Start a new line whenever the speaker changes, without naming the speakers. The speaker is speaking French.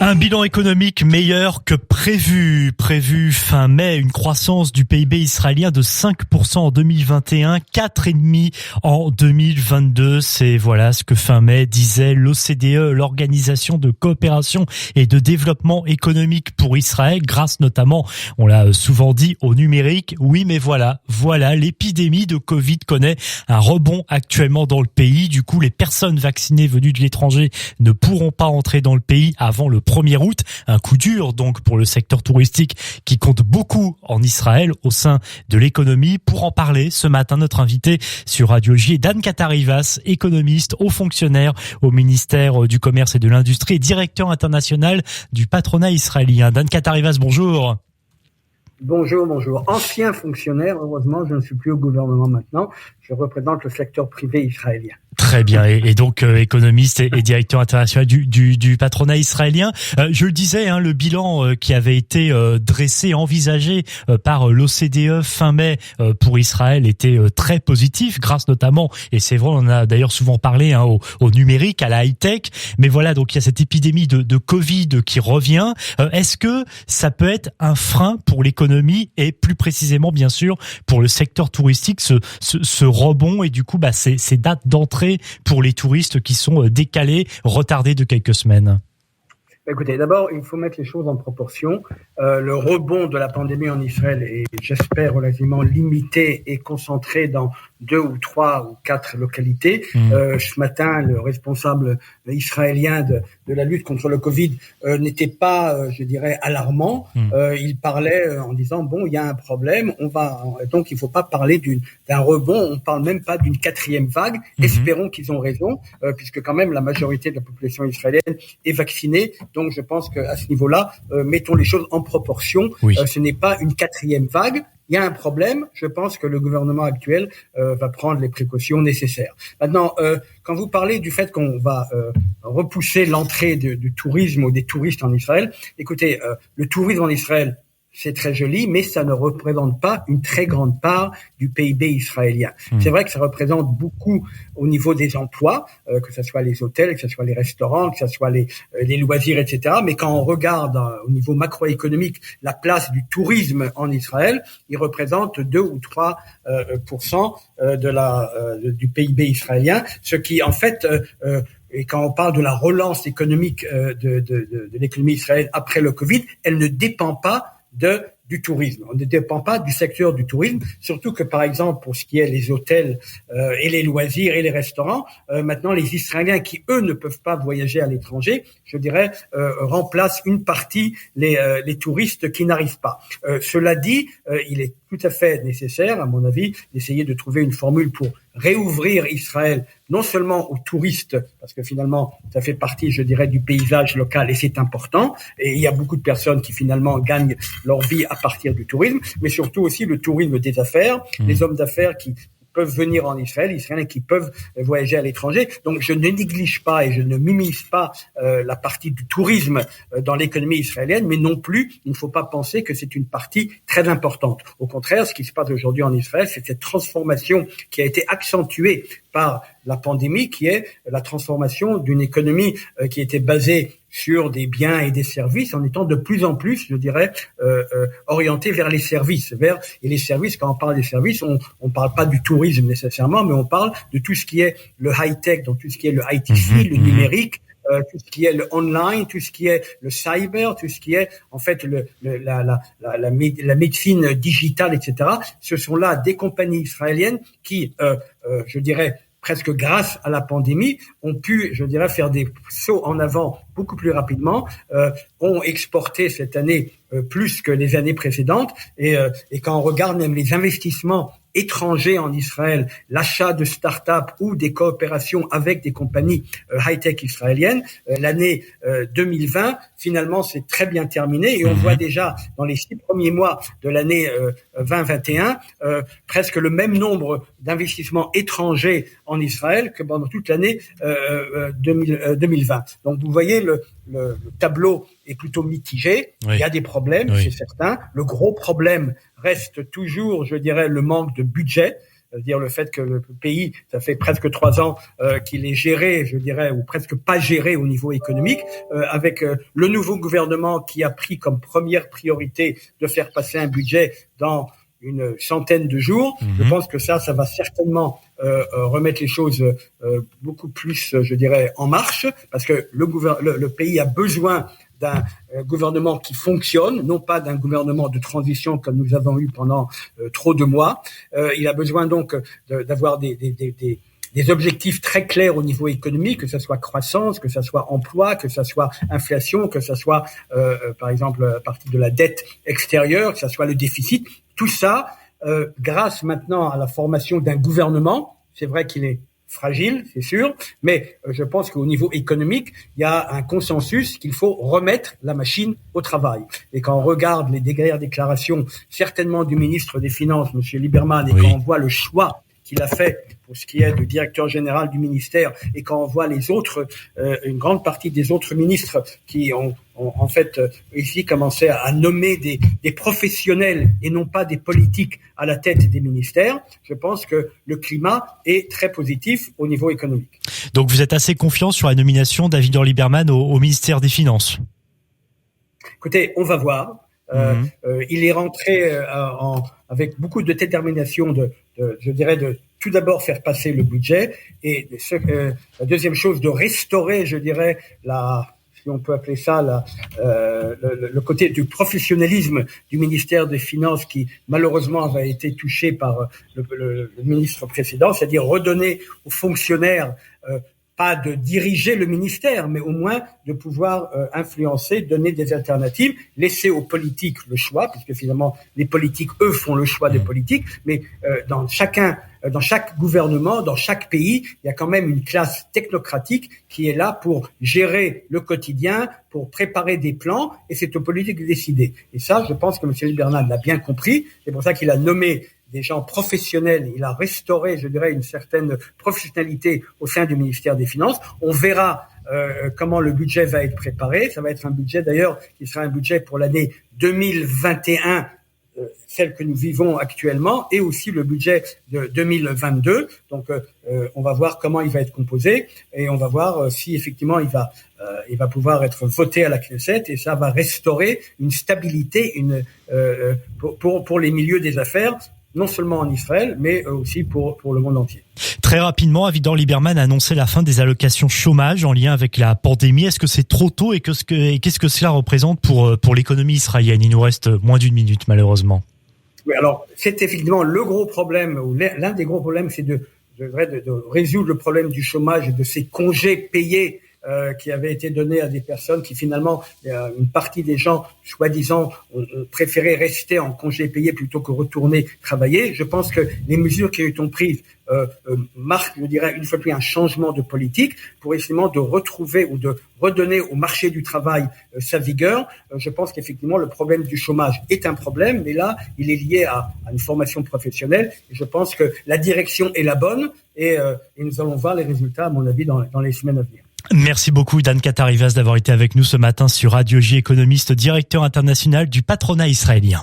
Un bilan économique meilleur que prévu fin mai, une croissance du PIB israélien de 5% en 2021, 4,5% en 2022. C'est ce que fin mai disait l'OCDE, l'Organisation de coopération et de développement économique pour Israël, grâce notamment, on l'a souvent dit, au numérique. Oui, mais voilà, l'épidémie de Covid connaît un rebond actuellement dans le pays. Du coup, les personnes vaccinées venues de l'étranger ne pourront pas entrer dans le pays avant le 1er août. Un coup dur donc pour le secteur touristique qui compte beaucoup en Israël au sein de l'économie. Pour en parler, ce matin, notre invité sur Radio J est Dan Katarivas, économiste, haut fonctionnaire au ministère du Commerce et de l'Industrie et directeur international du patronat israélien. Dan Katarivas, bonjour.
Bonjour. Ancien fonctionnaire, heureusement, je ne suis plus au gouvernement maintenant. Je représente le secteur privé israélien.
Très bien, et donc économiste et directeur international du patronat israélien. Je le disais, le bilan qui avait été dressé, envisagé par l'OCDE fin mai pour Israël était très positif, grâce notamment, et c'est vrai, on en a d'ailleurs souvent parlé, au numérique, à la high-tech. Mais voilà, donc il y a cette épidémie de Covid qui revient. Est-ce que ça peut être un frein pour l'économie et plus précisément, bien sûr, pour le secteur touristique, ce rebond et du coup, ces dates d'entrée pour les touristes qui sont décalés, retardés de quelques semaines?
Écoutez, d'abord, il faut mettre les choses en proportion. Le rebond de la pandémie en Israël est, j'espère, relativement limité et concentré dans 2 ou 3 ou 4 localités. Ce matin, le responsable israélien de la lutte contre le Covid n'était pas, je dirais, alarmant. Il parlait en disant, il y a un problème, donc il ne faut pas parler d'un rebond, on parle même pas d'une 4e vague. Espérons qu'ils ont raison, puisque quand même la majorité de la population israélienne est vaccinée. Donc je pense qu'à ce niveau-là, mettons les choses en proportion.
Oui.
Ce n'est pas une 4e vague. Il y a un problème. Je pense que le gouvernement actuel va prendre les précautions nécessaires. Maintenant, quand vous parlez du fait qu'on va repousser l'entrée du tourisme ou des touristes en Israël, écoutez, le tourisme en Israël, c'est très joli, mais ça ne représente pas une très grande part du PIB israélien. C'est vrai que ça représente beaucoup au niveau des emplois, que ce soit les hôtels, que ce soit les restaurants, que ce soit les loisirs, etc. Mais quand on regarde au niveau macroéconomique la place du tourisme en Israël, il représente 2 ou 3% du PIB israélien, ce qui en fait et quand on parle de la relance économique de l'économie israélienne après le Covid, elle ne dépend pas du tourisme. On ne dépend pas du secteur du tourisme, surtout que, par exemple, pour ce qui est les hôtels et les loisirs et les restaurants, maintenant, les Israéliens qui, eux, ne peuvent pas voyager à l'étranger, je dirais, remplacent une partie les touristes qui n'arrivent pas. Cela dit, il est tout à fait nécessaire, à mon avis, d'essayer de trouver une formule pour réouvrir Israël, non seulement aux touristes, parce que finalement, ça fait partie, je dirais, du paysage local et c'est important. Et il y a beaucoup de personnes qui finalement gagnent leur vie à partir du tourisme, mais surtout aussi le tourisme des affaires, les hommes d'affaires qui peuvent venir en Israël, Israéliens qui peuvent voyager à l'étranger. Donc je ne néglige pas et je ne minimise pas la partie du tourisme dans l'économie israélienne, mais non plus, il ne faut pas penser que c'est une partie très importante. Au contraire, ce qui se passe aujourd'hui en Israël, c'est cette transformation qui a été accentuée par la pandémie, qui est la transformation d'une économie qui était basée sur des biens et des services, en étant de plus en plus, je dirais, orienté vers les services. Et les services, quand on parle des services, on parle pas du tourisme nécessairement, mais on parle de tout ce qui est le high-tech, donc tout ce qui est le ITC, le numérique, tout ce qui est le online, tout ce qui est le cyber, tout ce qui est en fait la médecine digitale, etc. Ce sont là des compagnies israéliennes qui, je dirais, presque grâce à la pandémie, ont pu, je dirais, faire des sauts en avant beaucoup plus rapidement, ont exporté cette année plus que les années précédentes, et quand on regarde même les investissements étrangers en Israël, l'achat de start-up ou des coopérations avec des compagnies high-tech israéliennes, l'année 2020, finalement, c'est très bien terminé et on voit déjà dans les 6 premiers mois de l'année 2021 presque le même nombre d'investissements étrangers en Israël que pendant toute l'année 2020. Donc vous voyez, le tableau est plutôt mitigé. Oui. Il y a des problèmes, oui, c'est certain. Le gros problème reste toujours, je dirais, le manque de budget. c'est-à-dire le fait que le pays, ça fait presque 3 ans qu'il est géré, je dirais, ou presque pas géré au niveau économique, avec le nouveau gouvernement qui a pris comme première priorité de faire passer un budget dans une centaine de jours. Je pense que ça va certainement remettre les choses beaucoup plus, je dirais, en marche, parce que le pays a besoin d'un gouvernement qui fonctionne, non pas d'un gouvernement de transition comme nous avons eu pendant trop de mois. Il a besoin donc d'avoir des objectifs très clairs au niveau économique, que ça soit croissance, que ça soit emploi, que ça soit inflation, que ça soit, par exemple, à partir de la dette extérieure, que ça soit le déficit. Tout ça, grâce maintenant à la formation d'un gouvernement, c'est vrai qu'il est fragile, c'est sûr, mais je pense qu'au niveau économique, il y a un consensus qu'il faut remettre la machine au travail. Et quand on regarde les dernières déclarations, certainement du ministre des Finances, M. Lieberman, et quand on voit le choix qu'il a fait pour ce qui est du directeur général du ministère, et quand on voit les autres, une grande partie des autres ministres qui ont en fait ici commencé à nommer des professionnels et non pas des politiques à la tête des ministères, je pense que le climat est très positif au niveau économique.
Donc vous êtes assez confiant sur la nomination d'Avigdor Lieberman au ministère des Finances?
Écoutez, on va voir. Il est rentré avec beaucoup de détermination je dirais, de tout d'abord faire passer le budget et la deuxième chose, de restaurer, je dirais, si on peut appeler ça le côté du professionnalisme du ministère des Finances qui malheureusement avait été touché par le ministre précédent, c'est-à-dire redonner aux fonctionnaires pas de diriger le ministère, mais au moins de pouvoir influencer, donner des alternatives, laisser aux politiques le choix, puisque finalement les politiques, eux, font le choix des politiques, mais dans chaque gouvernement, dans chaque pays, il y a quand même une classe technocratique qui est là pour gérer le quotidien, pour préparer des plans, et c'est aux politiques de décider. Et ça, je pense que M. Lieberman l'a bien compris, c'est pour ça qu'il a nommé des gens professionnels, il a restauré, je dirais, une certaine professionnalité au sein du ministère des Finances. On verra comment le budget va être préparé. Ça va être un budget, d'ailleurs, qui sera un budget pour l'année 2021, celle que nous vivons actuellement, et aussi le budget de 2022. Donc, on va voir comment il va être composé, et on va voir si effectivement il va pouvoir être voté à la Knesset, et ça va restaurer une stabilité pour les milieux des affaires, non seulement en Israël, mais aussi pour le monde entier.
Très rapidement, Avigdor Lieberman a annoncé la fin des allocations chômage en lien avec la pandémie. Est-ce que c'est trop tôt et qu'est-ce que cela représente pour l'économie israélienne? Il nous reste moins d'une minute, malheureusement.
Oui, alors, c'est effectivement le gros problème, ou l'un des gros problèmes, c'est de résoudre le problème du chômage et de ces congés payés qui avaient été donnés à des personnes qui finalement, une partie des gens, soi-disant, ont préféré rester en congé payé plutôt que retourner travailler. Je pense que les mesures qui ont été prises marquent, je dirais, une fois de plus un changement de politique pour essayer de retrouver ou de redonner au marché du travail sa vigueur. Je pense qu'effectivement, le problème du chômage est un problème, mais là, il est lié à une formation professionnelle. Et je pense que la direction est la bonne et nous allons voir les résultats, à mon avis, dans les semaines à venir.
Merci beaucoup Dan Katarivas d'avoir été avec nous ce matin sur Radio J, économiste, directeur international du patronat israélien.